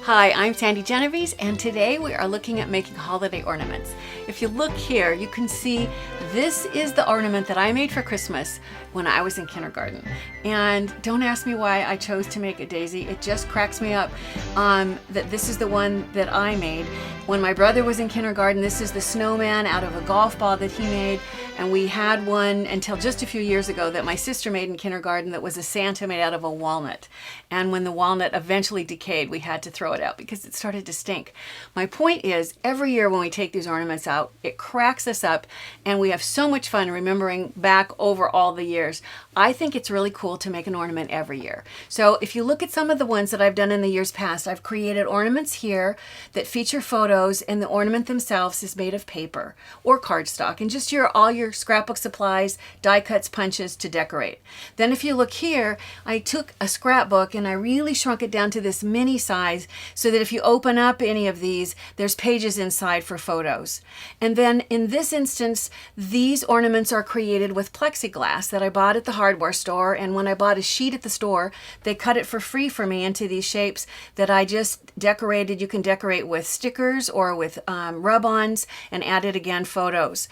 Hi, I'm Sandi Genovese, and today we are looking at making holiday ornaments. If you look here, you can see this is the ornament that I made for Christmas when I was in kindergarten. And don't ask me why I chose to make a daisy. It just cracks me up that this is the one that I made. When my brother was in kindergarten, this is the snowman out of a golf ball that he made. And we had one until just a few years ago that my sister made in kindergarten that was a Santa made out of a walnut. And when the walnut eventually decayed, we had to throw it out because it started to stink. My point is, every year when we take these ornaments out, it cracks us up and we have so much fun remembering back over all the years. I think it's really cool to make an ornament every year. So if you look at some of the ones that I've done in the years past, I've created ornaments here that feature photos, and the ornament themselves is made of paper or cardstock and just all your scrapbook supplies, die cuts, punches to decorate. Then if you look here, I took a scrapbook and I really shrunk it down to this mini size so that if you open up any of these, there's pages inside for photos. And then in this instance, these ornaments are created with plexiglass that I bought at the hardware store. And when I bought a sheet at the store, they cut it for free for me into these shapes that I just decorated. You can decorate with stickers or with rub-ons and add it again photos.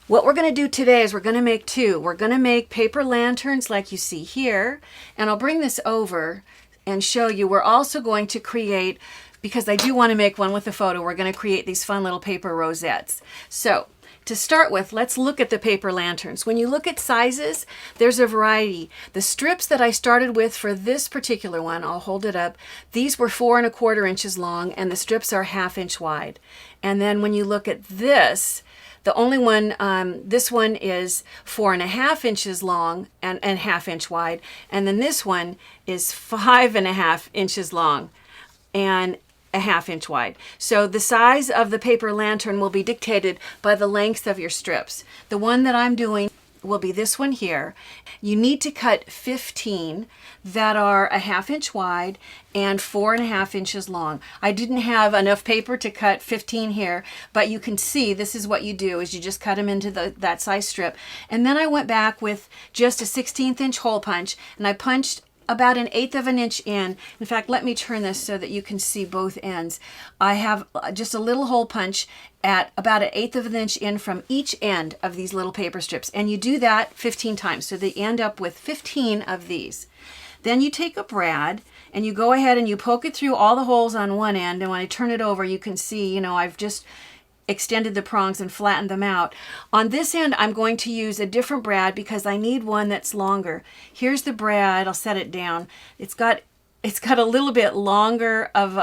What we're going to do today is we're going to make two. We're going to make paper lanterns like you see here, and I'll bring this over and show you. We're also going to create, because I do want to make one with a photo, we're going to create these fun little paper rosettes. So to start with, let's look at the paper lanterns. When you look at sizes, there's a variety. The strips that I started with for this particular one, I'll hold it up, these were 4 1/4 inches long, and the strips are 1/2 inch wide. And then when you look at this, the only one, this one is 4 1/2 inches long and 1/2 inch wide. And then this one is 5 1/2 inches long and 1/2 inch wide. So the size of the paper lantern will be dictated by the length of your strips. The one that I'm doing will be this one here. You need to cut 15 that are 1/2 inch wide and 4 1/2 inches long. I didn't have enough paper to cut 15 here, but you can see this is what you do, is you just cut them into that size strip. And then I went back with just a 1/16 inch hole punch, and I punched about 1/8 of an inch in. In fact, let me turn this so that you can see both ends. I have just a little hole punch at about 1/8 of an inch in from each end of these little paper strips. And you do that 15 times. So they end up with 15 of these. Then you take a brad and you go ahead and you poke it through all the holes on one end. And when I turn it over, you can see, I've just extended the prongs and flattened them out. On this end, I'm going to use a different brad because I need one that's longer. Here's the brad. I'll set it down. It's got a little bit longer of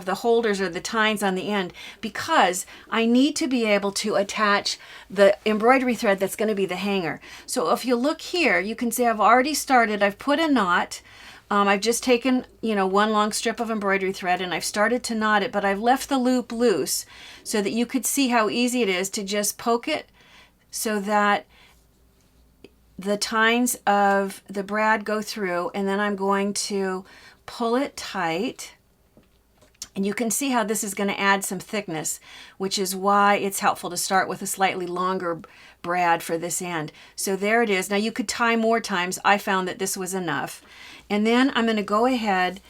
the holders or the tines on the end because I need to be able to attach the embroidery thread that's going to be the hanger. So if you look here, you can see I've already started. I've put a knot. I've just taken, one long strip of embroidery thread and I've started to knot it, but I've left the loop loose so that you could see how easy it is to just poke it so that the tines of the brad go through, and then I'm going to pull it tight. And you can see how this is going to add some thickness, which is why it's helpful to start with a slightly longer brad for this end. So there it is. Now you could tie more times. I found that this was enough. And then I'm going to go ahead.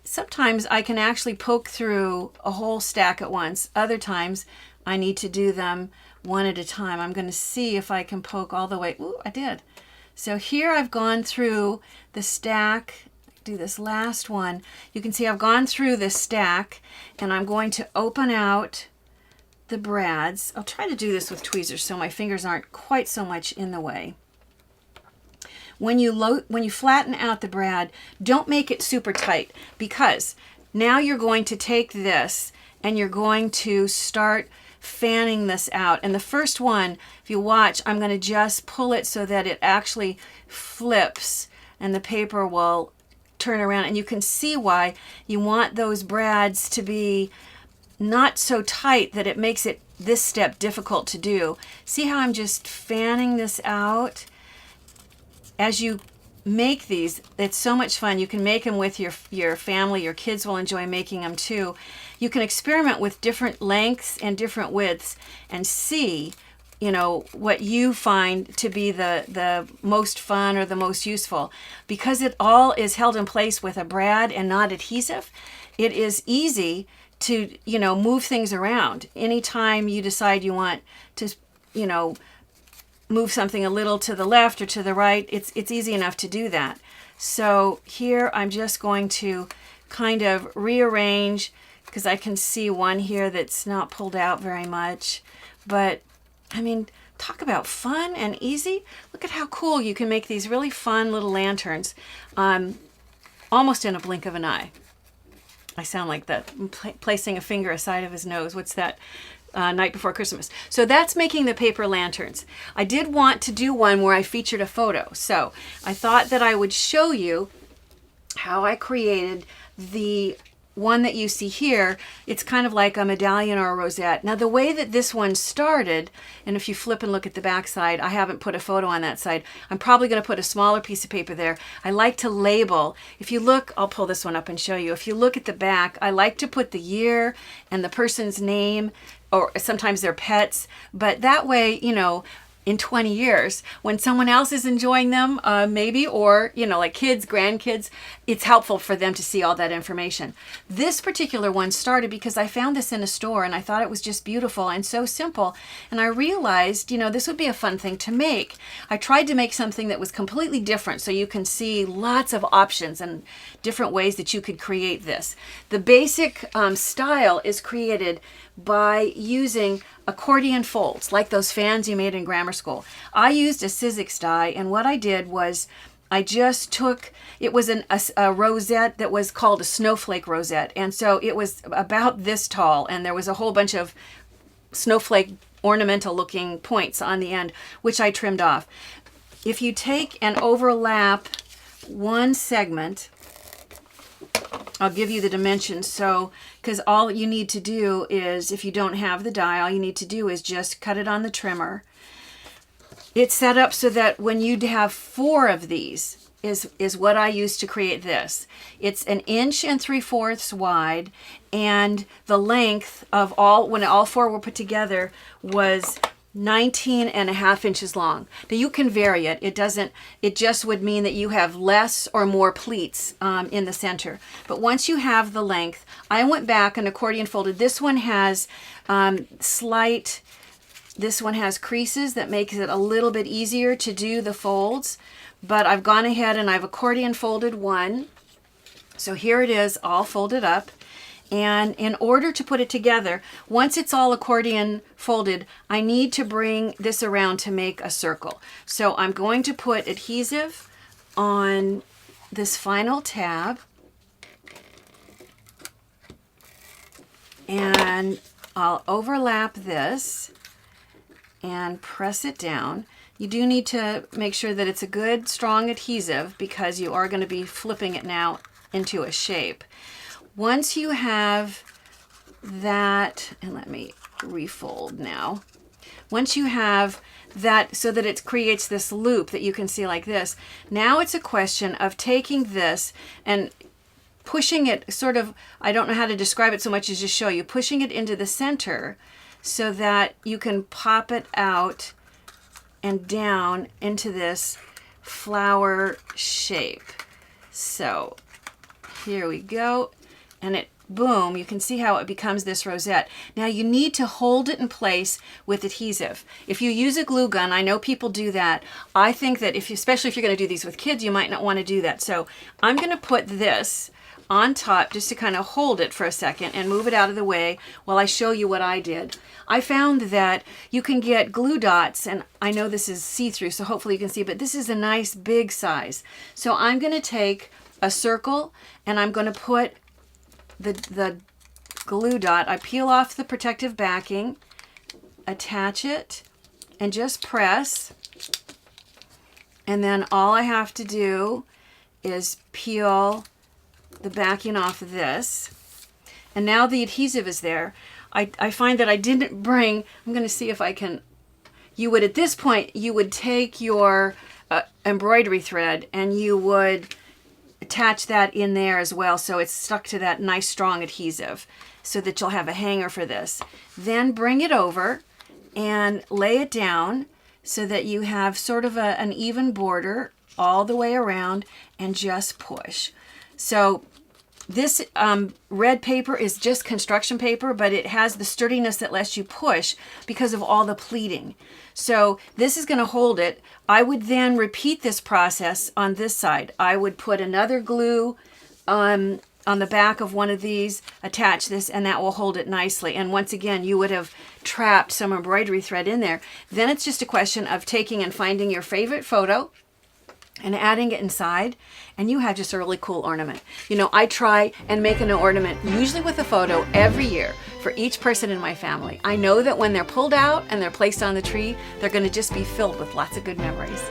Sometimes I can actually poke through a whole stack at once. Other times I need to do them one at a time. I'm going to see if I can poke all the way. Ooh, I did. So here I've gone through the stack. Do this last one. You can see I've gone through this stack and I'm going to open out the brads. I'll try to do this with tweezers so my fingers aren't quite so much in the way. When you flatten out the brad, don't make it super tight, because now you're going to take this and you're going to start fanning this out. And the first one, if you watch, I'm going to just pull it so that it actually flips and the paper will turn around, and you can see why you want those brads to be not so tight that it makes this step difficult to do. See how I'm just fanning this out? As you make these, it's so much fun. You can make them with your family. Your kids will enjoy making them too. You can experiment with different lengths and different widths and see what you find to be the most fun or the most useful. Because it all is held in place with a brad and not adhesive, it is easy to, you know, move things around. Anytime you decide you want to, you know, move something a little to the left or to the right, it's easy enough to do that. So here I'm just going to kind of rearrange, because I can see one here that's not pulled out very much. But I mean, talk about fun and easy. Look at how cool you can make these really fun little lanterns almost in a blink of an eye. I sound like that. I'm placing a finger aside of his nose. What's that? Night Before Christmas. So that's making the paper lanterns. I did want to do one where I featured a photo. So I thought that I would show you how I created the one that you see here. It's kind of like a medallion or a rosette. Now the way that this one started, and if you flip and look at the back side, I haven't put a photo on that side. I'm probably going to put a smaller piece of paper there. I like to label. If you look, I'll pull this one up and show you. If you look at the back, I like to put the year and the person's name, or sometimes their pets, but that way, you know, in 20 years, when someone else is enjoying them, maybe, or, you know, like kids, grandkids, it's helpful for them to see all that information. This particular one started because I found this in a store and I thought it was just beautiful and so simple. And I realized, you know, this would be a fun thing to make. I tried to make something that was completely different so you can see lots of options and different ways that you could create this. The basic style is created by using accordion folds, like those fans you made in grammar school. I used a Sizzix die, and what I did was I just took, it was a rosette that was called a snowflake rosette, and so it was about this tall, and there was a whole bunch of snowflake ornamental looking points on the end, which I trimmed off. If you take and overlap one segment, I'll give you the dimensions, so, because all you need to do is, if you don't have the die, all you need to do is just cut it on the trimmer. It's set up so that when you have 4 of these, is what I use to create this. It's 1 3/4 inches wide, and the length of all, when all 4 were put together, was 19.5 inches long. Now you can vary it. It just would mean that you have less or more pleats in the center. But once you have the length, I went back and accordion folded. This one has this one has creases that makes it a little bit easier to do the folds. But I've gone ahead and I've accordion folded one. So here it is, all folded up. And in order to put it together, once it's all accordion folded, I need to bring this around to make a circle. So I'm going to put adhesive on this final tab. And I'll overlap this and press it down. You do need to make sure that it's a good, strong adhesive because you are going to be flipping it now into a shape. Once you have that, and let me refold now. Once you have that so that it creates this loop that you can see like this, now it's a question of taking this and pushing it sort of, I don't know how to describe it so much as just show you, pushing it into the center so that you can pop it out and down into this flower shape. So here we go. And it, boom, you can see how it becomes this rosette. Now you need to hold it in place with adhesive. If you use a glue gun, I know people do that. I think that especially if you're going to do these with kids, you might not want to do that. So I'm going to put this on top just to kind of hold it for a second and move it out of the way while I show you what I did. I found that you can get glue dots, and I know this is see-through, so hopefully you can see, but this is a nice big size. So I'm going to take a circle and I'm going to put the glue dot. I peel off the protective backing, attach it, and just press. And then all I have to do is peel the backing off of this. And now the adhesive is there. I find that I didn't bring, I'm going to see if I can, you would at this point, you would take your embroidery thread and you would attach that in there as well so it's stuck to that nice strong adhesive so that you'll have a hanger for this. Then bring it over and lay it down so that you have sort of an even border all the way around and just push. So This red paper is just construction paper, but it has the sturdiness that lets you push because of all the pleating. So this is going to hold it. I would then repeat this process on this side. I would put another glue on the back of one of these, attach this, and that will hold it nicely. And once again, you would have trapped some embroidery thread in there. Then it's just a question of taking and finding your favorite photo and adding it inside, and you have just a really cool ornament. You know, I try and make an ornament, usually with a photo, every year for each person in my family. I know that when they're pulled out and they're placed on the tree, they're going to just be filled with lots of good memories.